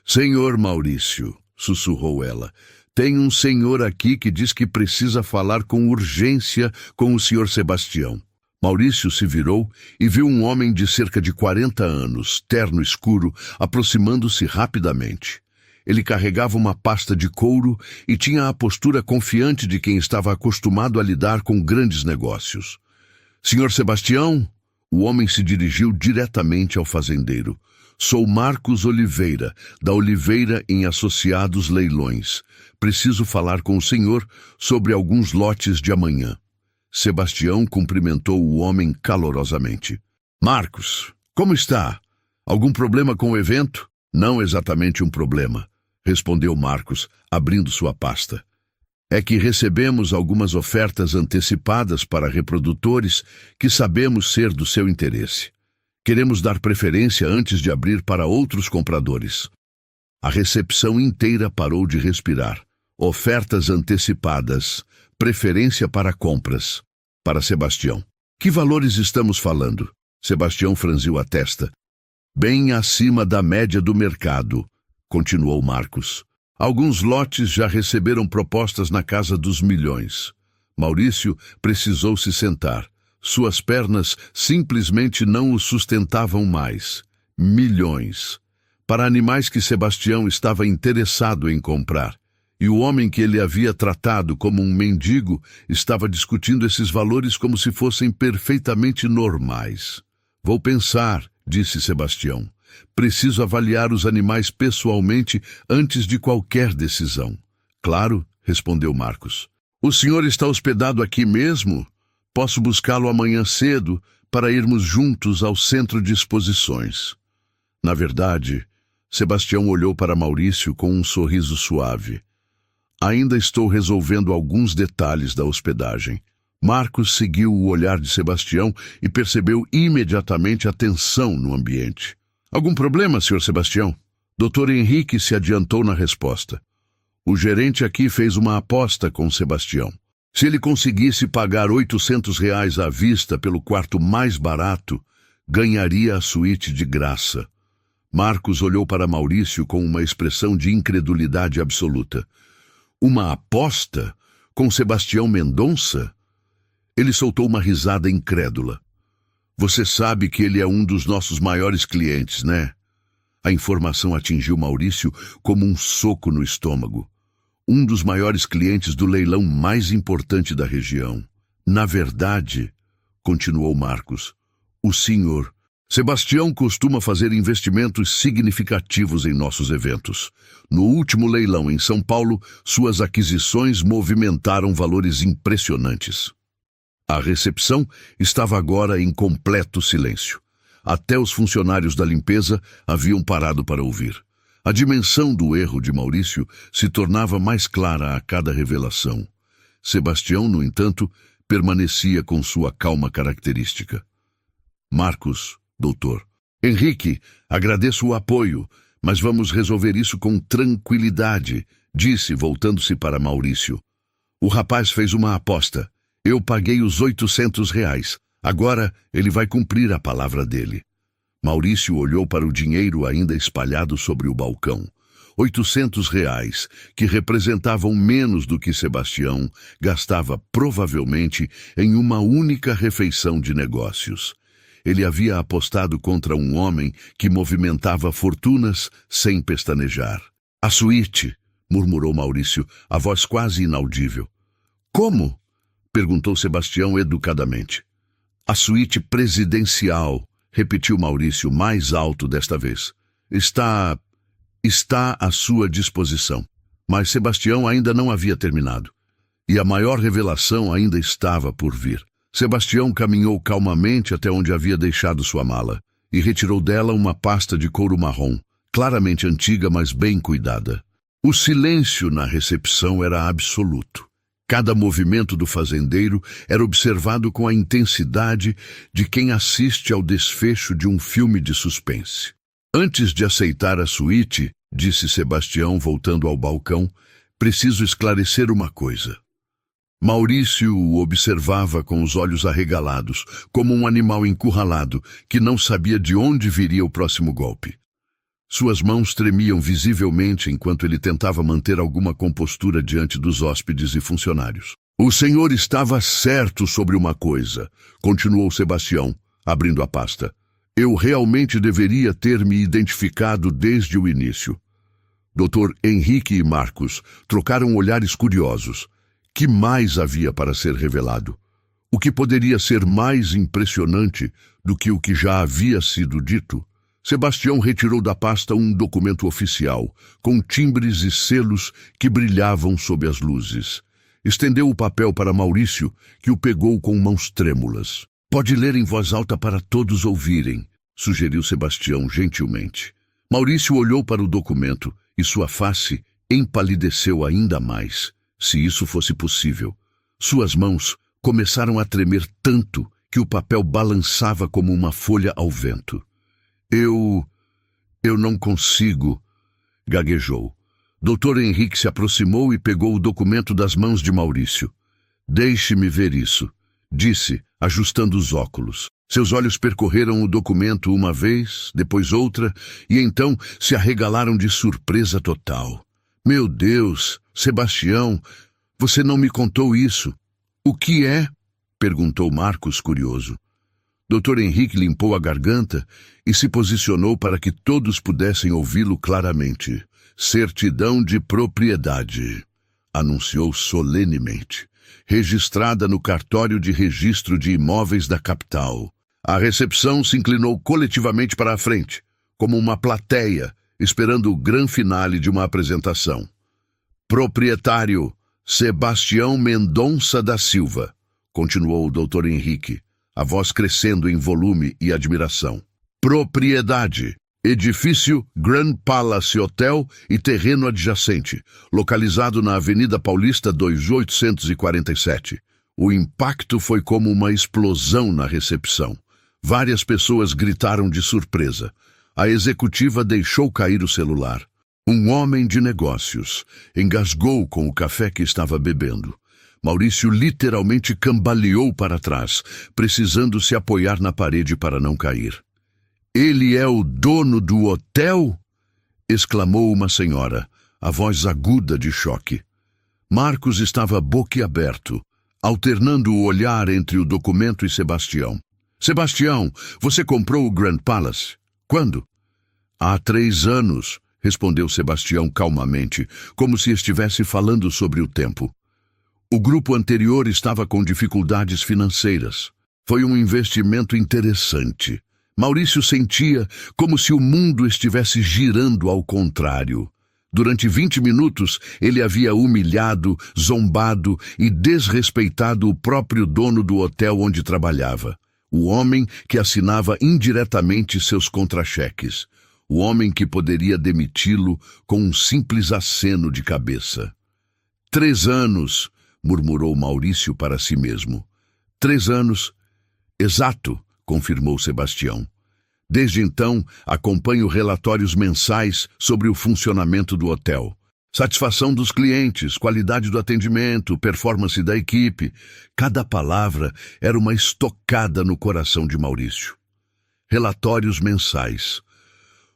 Senhor Maurício, sussurrou ela, tem um senhor aqui que diz que precisa falar com urgência com o senhor Sebastião. Maurício se virou e viu um homem de cerca de 40 anos, terno escuro, aproximando-se rapidamente. Ele carregava uma pasta de couro e tinha a postura confiante de quem estava acostumado a lidar com grandes negócios. Senhor Sebastião? O homem se dirigiu diretamente ao fazendeiro. Sou Marcos Oliveira, da Oliveira em Associados Leilões. Preciso falar com o senhor sobre alguns lotes de amanhã. Sebastião cumprimentou o homem calorosamente. Marcos, como está? Algum problema com o evento? Não exatamente um problema, respondeu Marcos, abrindo sua pasta. É que recebemos algumas ofertas antecipadas para reprodutores que sabemos ser do seu interesse. Queremos dar preferência antes de abrir para outros compradores. A recepção inteira parou de respirar. Ofertas antecipadas. Preferência para compras. Para Sebastião. Que valores estamos falando? Sebastião franziu a testa. Bem acima da média do mercado, continuou Marcos. Alguns lotes já receberam propostas na casa dos milhões. Maurício precisou se sentar. Suas pernas simplesmente não o sustentavam mais. Milhões. Para animais que Sebastião estava interessado em comprar. E o homem que ele havia tratado como um mendigo estava discutindo esses valores como se fossem perfeitamente normais. Vou pensar, disse Sebastião. Preciso avaliar os animais pessoalmente antes de qualquer decisão. Claro, respondeu Marcos. O senhor está hospedado aqui mesmo? Posso buscá-lo amanhã cedo para irmos juntos ao centro de exposições. Na verdade, Sebastião olhou para Maurício com um sorriso suave. Ainda estou resolvendo alguns detalhes da hospedagem. Marcos seguiu o olhar de Sebastião e percebeu imediatamente a tensão no ambiente. Algum problema, Sr. Sebastião? Dr. Henrique se adiantou na resposta. O gerente aqui fez uma aposta com Sebastião. Se ele conseguisse pagar R$800 à vista pelo quarto mais barato, ganharia a suíte de graça. Marcos olhou para Maurício com uma expressão de incredulidade absoluta. Uma aposta? Com Sebastião Mendonça? Ele soltou uma risada incrédula. Você sabe que ele é um dos nossos maiores clientes, né? A informação atingiu Maurício como um soco no estômago. Um dos maiores clientes do leilão mais importante da região. Na verdade, continuou Marcos, o senhor Sebastião costuma fazer investimentos significativos em nossos eventos. No último leilão em São Paulo, suas aquisições movimentaram valores impressionantes. A recepção estava agora em completo silêncio. Até os funcionários da limpeza haviam parado para ouvir. A dimensão do erro de Maurício se tornava mais clara a cada revelação. Sebastião, no entanto, permanecia com sua calma característica. Marcos, doutor. Henrique, agradeço o apoio, mas vamos resolver isso com tranquilidade, disse, voltando-se para Maurício. O rapaz fez uma aposta. Eu paguei os R$800. Agora ele vai cumprir a palavra dele. Maurício olhou para o dinheiro ainda espalhado sobre o balcão. R$800, que representavam menos do que Sebastião gastava provavelmente em uma única refeição de negócios. Ele havia apostado contra um homem que movimentava fortunas sem pestanejar. A suíte, murmurou Maurício, a voz quase inaudível. Como? Perguntou Sebastião educadamente. A suíte presidencial, repetiu Maurício mais alto desta vez. Está à sua disposição. Mas Sebastião ainda não havia terminado. E a maior revelação ainda estava por vir. Sebastião caminhou calmamente até onde havia deixado sua mala e retirou dela uma pasta de couro marrom, claramente antiga, mas bem cuidada. O silêncio na recepção era absoluto. Cada movimento do fazendeiro era observado com a intensidade de quem assiste ao desfecho de um filme de suspense. Antes de aceitar a suíte, disse Sebastião voltando ao balcão, preciso esclarecer uma coisa. Maurício o observava com os olhos arregalados, como um animal encurralado que não sabia de onde viria o próximo golpe. Suas mãos tremiam visivelmente enquanto ele tentava manter alguma compostura diante dos hóspedes e funcionários. O senhor estava certo sobre uma coisa, continuou Sebastião, abrindo a pasta. Eu realmente deveria ter me identificado desde o início. Dr. Henrique e Marcos trocaram olhares curiosos. Que mais havia para ser revelado? O que poderia ser mais impressionante do que o que já havia sido dito? Sebastião retirou da pasta um documento oficial, com timbres e selos que brilhavam sob as luzes. Estendeu o papel para Maurício, que o pegou com mãos trêmulas. Pode ler em voz alta para todos ouvirem, sugeriu Sebastião gentilmente. Maurício olhou para o documento e sua face empalideceu ainda mais. Se isso fosse possível. Suas mãos começaram a tremer tanto que o papel balançava como uma folha ao vento. Eu não consigo, gaguejou. Dr. Henrique se aproximou e pegou o documento das mãos de Maurício. Deixe-me ver isso, disse, ajustando os óculos. Seus olhos percorreram o documento uma vez, depois outra, e então se arregalaram de surpresa total. Meu Deus, Sebastião, você não me contou isso. O que é? Perguntou Marcos, curioso. Dr. Henrique limpou a garganta e se posicionou para que todos pudessem ouvi-lo claramente. Certidão de propriedade, anunciou solenemente, registrada no cartório de registro de imóveis da capital. A recepção se inclinou coletivamente para a frente, como uma plateia, esperando o grande finale de uma apresentação. Proprietário, Sebastião Mendonça da Silva, continuou o Dr. Henrique, a voz crescendo em volume e admiração. Propriedade, edifício Grand Palace Hotel e terreno adjacente, localizado na Avenida Paulista 2847. O impacto foi como uma explosão na recepção. Várias pessoas gritaram de surpresa. A executiva deixou cair o celular. Um homem de negócios engasgou com o café que estava bebendo. Maurício literalmente cambaleou para trás, precisando se apoiar na parede para não cair. Ele é o dono do hotel? Exclamou uma senhora, a voz aguda de choque. Marcos estava boquiaberto, alternando o olhar entre o documento e Sebastião. Sebastião, você comprou o Grand Palace? Quando? Há 3 anos, respondeu Sebastião calmamente, como se estivesse falando sobre o tempo. O grupo anterior estava com dificuldades financeiras. Foi um investimento interessante. Maurício sentia como se o mundo estivesse girando ao contrário. Durante 20 minutos, ele havia humilhado, zombado e desrespeitado o próprio dono do hotel onde trabalhava. O homem que assinava indiretamente seus contra-cheques. O homem que poderia demiti-lo com um simples aceno de cabeça. 3 anos, murmurou Maurício para si mesmo. 3 anos. Exato, confirmou Sebastião. Desde então, acompanho relatórios mensais sobre o funcionamento do hotel. Satisfação dos clientes, qualidade do atendimento, performance da equipe. Cada palavra era uma estocada no coração de Maurício. Relatórios mensais.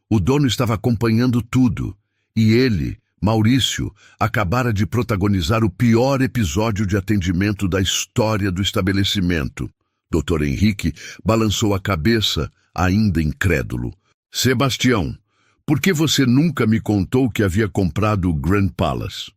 O dono estava acompanhando tudo, e ele, Maurício, acabara de protagonizar o pior episódio de atendimento da história do estabelecimento. Dr. Henrique balançou a cabeça, ainda incrédulo. Sebastião, por que você nunca me contou que havia comprado o Grand Palace?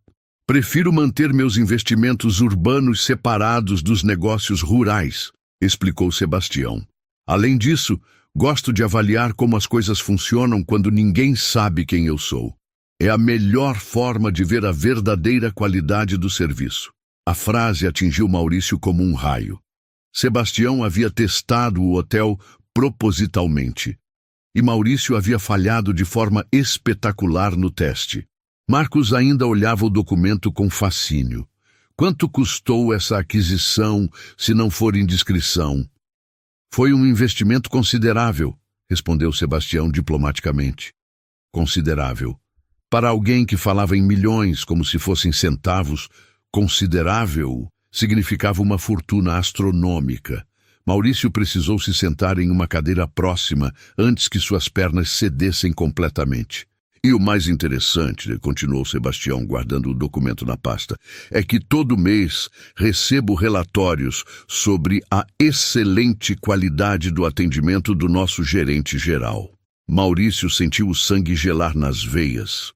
Prefiro manter meus investimentos urbanos separados dos negócios rurais, explicou Sebastião. Além disso, gosto de avaliar como as coisas funcionam quando ninguém sabe quem eu sou. É a melhor forma de ver a verdadeira qualidade do serviço. A frase atingiu Maurício como um raio. Sebastião havia testado o hotel propositalmente. E Maurício havia falhado de forma espetacular no teste. Marcos ainda olhava o documento com fascínio. Quanto custou essa aquisição, se não for indiscrição? Foi um investimento considerável, respondeu Sebastião diplomaticamente. Considerável. Para alguém que falava em milhões como se fossem centavos, considerável significava uma fortuna astronômica. Maurício precisou se sentar em uma cadeira próxima antes que suas pernas cedessem completamente. E o mais interessante, continuou Sebastião, guardando o documento na pasta, é que todo mês recebo relatórios sobre a excelente qualidade do atendimento do nosso gerente geral. Maurício sentiu o sangue gelar nas veias.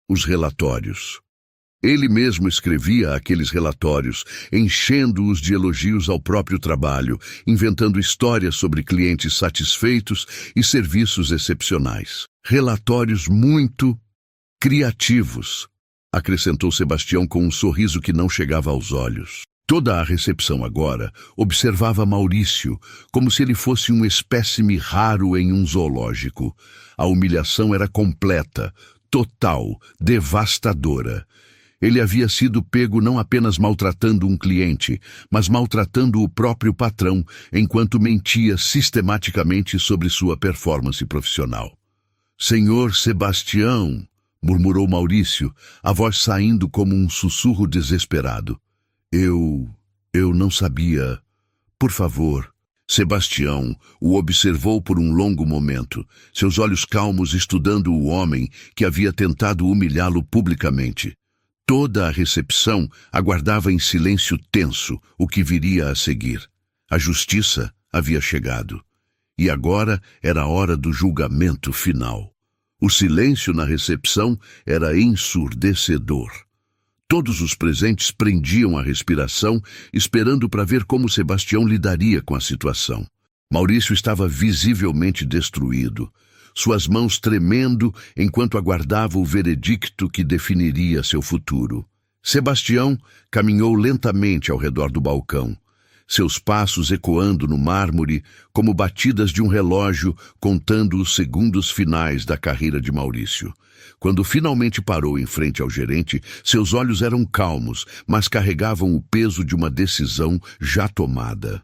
Os relatórios. Ele mesmo escrevia aqueles relatórios, enchendo-os de elogios ao próprio trabalho, inventando histórias sobre clientes satisfeitos e serviços excepcionais. Relatórios muito criativos, acrescentou Sebastião com um sorriso que não chegava aos olhos. Toda a recepção agora observava Maurício como se ele fosse um espécime raro em um zoológico. A humilhação era completa, total, devastadora. Ele havia sido pego não apenas maltratando um cliente, mas maltratando o próprio patrão, enquanto mentia sistematicamente sobre sua performance profissional. Senhor Sebastião, murmurou Maurício, a voz saindo como um sussurro desesperado. Eu não sabia. Por favor. Sebastião o observou por um longo momento, seus olhos calmos estudando o homem que havia tentado humilhá-lo publicamente. Toda a recepção aguardava em silêncio tenso o que viria a seguir. A justiça havia chegado. E agora era a hora do julgamento final. O silêncio na recepção era ensurdecedor. Todos os presentes prendiam a respiração, esperando para ver como Sebastião lidaria com a situação. Maurício estava visivelmente destruído, suas mãos tremendo enquanto aguardava o veredicto que definiria seu futuro. Sebastião caminhou lentamente ao redor do balcão, seus passos ecoando no mármore como batidas de um relógio contando os segundos finais da carreira de Maurício. Quando finalmente parou em frente ao gerente, seus olhos eram calmos, mas carregavam o peso de uma decisão já tomada.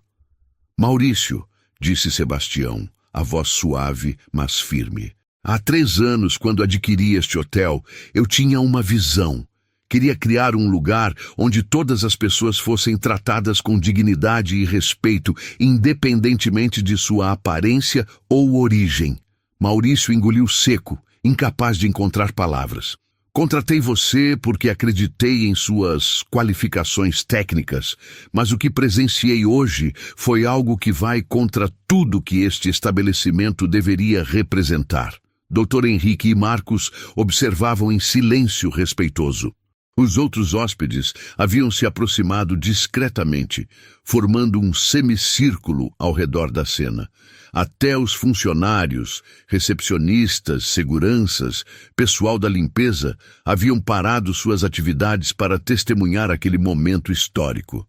Maurício, disse Sebastião, a voz suave, mas firme. Há 3 anos, quando adquiri este hotel, eu tinha uma visão. Queria criar um lugar onde todas as pessoas fossem tratadas com dignidade e respeito, independentemente de sua aparência ou origem. Maurício engoliu seco, incapaz de encontrar palavras. Contratei você porque acreditei em suas qualificações técnicas, mas o que presenciei hoje foi algo que vai contra tudo que este estabelecimento deveria representar. Dr. Henrique e Marcos observavam em silêncio respeitoso. Os outros hóspedes haviam se aproximado discretamente, formando um semicírculo ao redor da cena. Até os funcionários, recepcionistas, seguranças, pessoal da limpeza haviam parado suas atividades para testemunhar aquele momento histórico.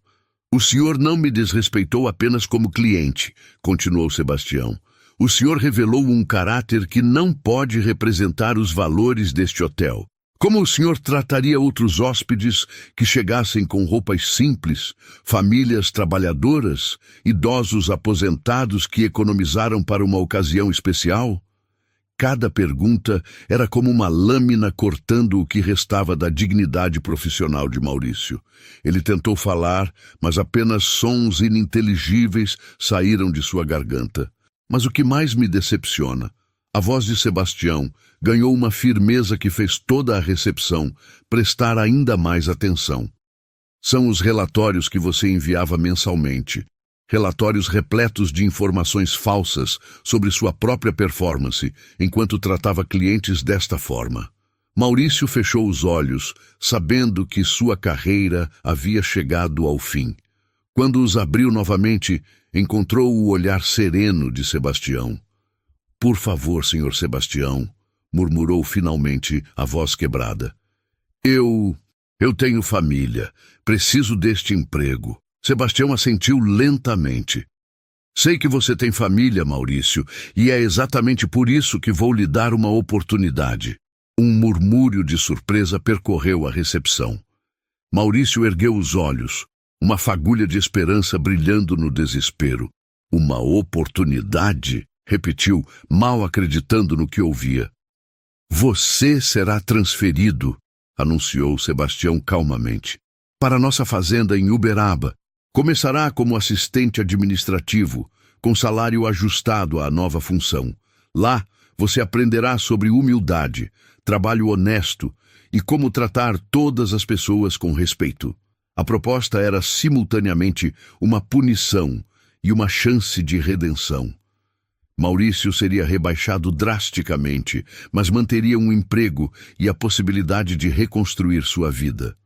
O senhor não me desrespeitou apenas como cliente, continuou Sebastião. O senhor revelou um caráter que não pode representar os valores deste hotel. Como o senhor trataria outros hóspedes que chegassem com roupas simples, famílias trabalhadoras, idosos aposentados que economizaram para uma ocasião especial? Cada pergunta era como uma lâmina cortando o que restava da dignidade profissional de Maurício. Ele tentou falar, mas apenas sons ininteligíveis saíram de sua garganta. Mas o que mais me decepciona, a voz de Sebastião ganhou uma firmeza que fez toda a recepção prestar ainda mais atenção. São os relatórios que você enviava mensalmente. Relatórios repletos de informações falsas sobre sua própria performance, enquanto tratava clientes desta forma. Maurício fechou os olhos, sabendo que sua carreira havia chegado ao fim. Quando os abriu novamente, encontrou o olhar sereno de Sebastião. Por favor, senhor Sebastião, murmurou finalmente a voz quebrada. Eu tenho família. Preciso deste emprego. Sebastião assentiu lentamente. Sei que você tem família, Maurício, e é exatamente por isso que vou lhe dar uma oportunidade. Um murmúrio de surpresa percorreu a recepção. Maurício ergueu os olhos, uma fagulha de esperança brilhando no desespero. Uma oportunidade? Repetiu, mal acreditando no que ouvia. Você será transferido, anunciou Sebastião calmamente, para nossa fazenda em Uberaba. Começará como assistente administrativo, com salário ajustado à nova função. Lá, você aprenderá sobre humildade, trabalho honesto e como tratar todas as pessoas com respeito. A proposta era simultaneamente uma punição e uma chance de redenção. Maurício seria rebaixado drasticamente, mas manteria um emprego e a possibilidade de reconstruir sua vida.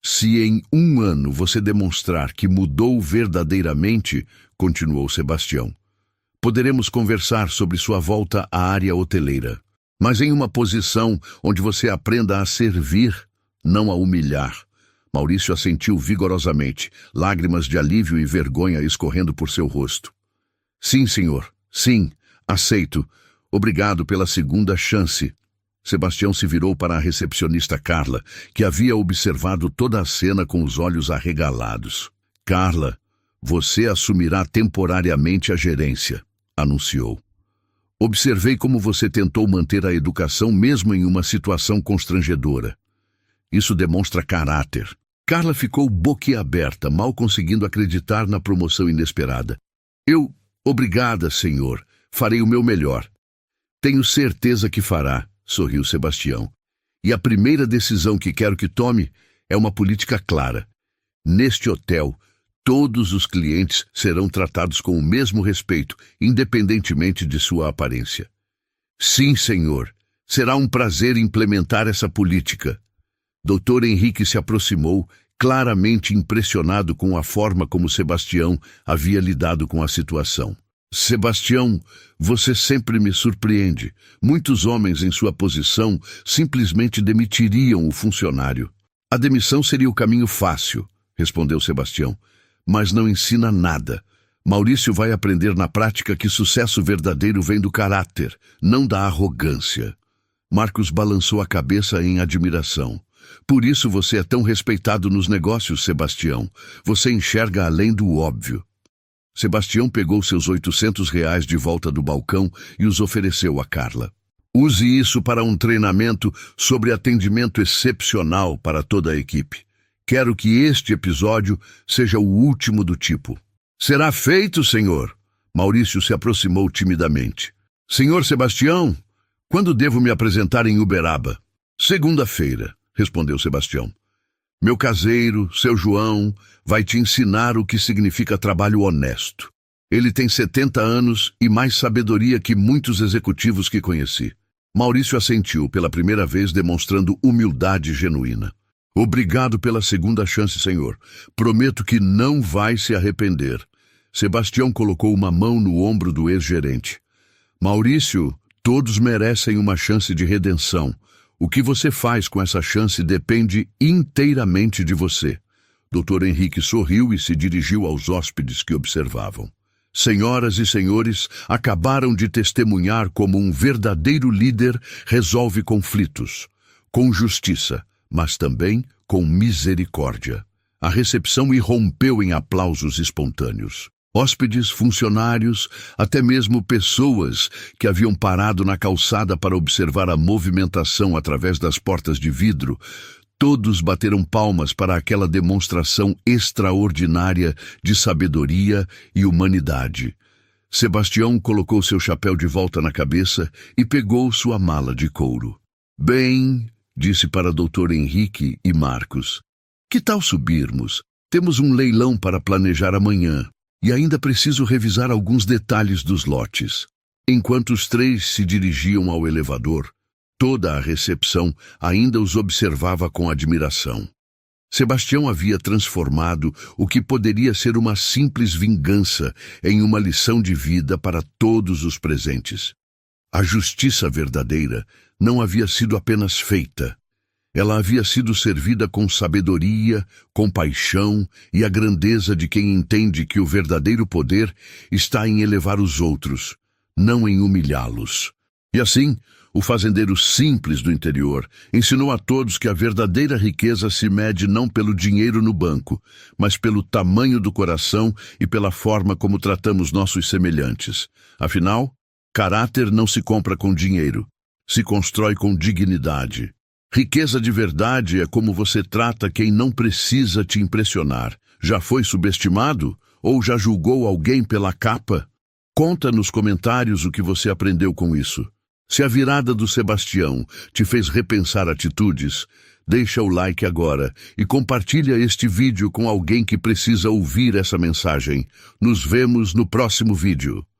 Se em 1 ano você demonstrar que mudou verdadeiramente, continuou Sebastião, poderemos conversar sobre sua volta à área hoteleira, mas em uma posição onde você aprenda a servir, não a humilhar. Maurício assentiu vigorosamente, lágrimas de alívio e vergonha escorrendo por seu rosto. Sim, senhor. Sim, aceito. Obrigado pela segunda chance. Sebastião se virou para a recepcionista Carla, que havia observado toda a cena com os olhos arregalados. Carla, você assumirá temporariamente a gerência, anunciou. Observei como você tentou manter a educação mesmo em uma situação constrangedora. Isso demonstra caráter. Carla ficou boquiaberta, mal conseguindo acreditar na promoção inesperada. Obrigada, senhor. Farei o meu melhor. Tenho certeza que fará, sorriu Sebastião. E a primeira decisão que quero que tome é uma política clara. Neste hotel, todos os clientes serão tratados com o mesmo respeito, independentemente de sua aparência. Sim, senhor. Será um prazer implementar essa política. Dr. Henrique se aproximou, claramente impressionado com a forma como Sebastião havia lidado com a situação. Sebastião, você sempre me surpreende. Muitos homens em sua posição simplesmente demitiriam o funcionário. A demissão seria o caminho fácil, respondeu Sebastião, mas não ensina nada. Maurício vai aprender na prática que sucesso verdadeiro vem do caráter, não da arrogância. Marcos balançou a cabeça em admiração. Por isso você é tão respeitado nos negócios, Sebastião. Você enxerga além do óbvio. Sebastião pegou seus R$ 800 de volta do balcão e os ofereceu a Carla. Use isso para um treinamento sobre atendimento excepcional para toda a equipe. Quero que este episódio seja o último do tipo. Será feito, senhor. Maurício se aproximou timidamente. Senhor Sebastião, quando devo me apresentar em Uberaba? Segunda-feira, respondeu Sebastião. Meu caseiro, seu João, vai te ensinar o que significa trabalho honesto. Ele tem 70 anos e mais sabedoria que muitos executivos que conheci. Maurício assentiu pela primeira vez, demonstrando humildade genuína. Obrigado pela segunda chance, senhor. Prometo que não vai se arrepender. Sebastião colocou uma mão no ombro do ex-gerente. Maurício, todos merecem uma chance de redenção. O que você faz com essa chance depende inteiramente de você. Dr. Henrique sorriu e se dirigiu aos hóspedes que observavam. Senhoras e senhores, acabaram de testemunhar como um verdadeiro líder resolve conflitos, com justiça, mas também com misericórdia. A recepção irrompeu em aplausos espontâneos. Hóspedes, funcionários, até mesmo pessoas que haviam parado na calçada para observar a movimentação através das portas de vidro, todos bateram palmas para aquela demonstração extraordinária de sabedoria e humanidade. Sebastião colocou seu chapéu de volta na cabeça e pegou sua mala de couro. Bem, disse para Dr. Henrique e Marcos, que tal subirmos? Temos um leilão para planejar amanhã. E ainda preciso revisar alguns detalhes dos lotes. Enquanto os três se dirigiam ao elevador, toda a recepção ainda os observava com admiração. Sebastião havia transformado o que poderia ser uma simples vingança em uma lição de vida para todos os presentes. A justiça verdadeira não havia sido apenas feita. Ela havia sido servida com sabedoria, compaixão e a grandeza de quem entende que o verdadeiro poder está em elevar os outros, não em humilhá-los. E assim, o fazendeiro simples do interior ensinou a todos que a verdadeira riqueza se mede não pelo dinheiro no banco, mas pelo tamanho do coração e pela forma como tratamos nossos semelhantes. Afinal, caráter não se compra com dinheiro, se constrói com dignidade. Riqueza de verdade é como você trata quem não precisa te impressionar. Já foi subestimado? Ou já julgou alguém pela capa? Conta nos comentários o que você aprendeu com isso. Se a virada do Sebastião te fez repensar atitudes, deixa o like agora e compartilha este vídeo com alguém que precisa ouvir essa mensagem. Nos vemos no próximo vídeo.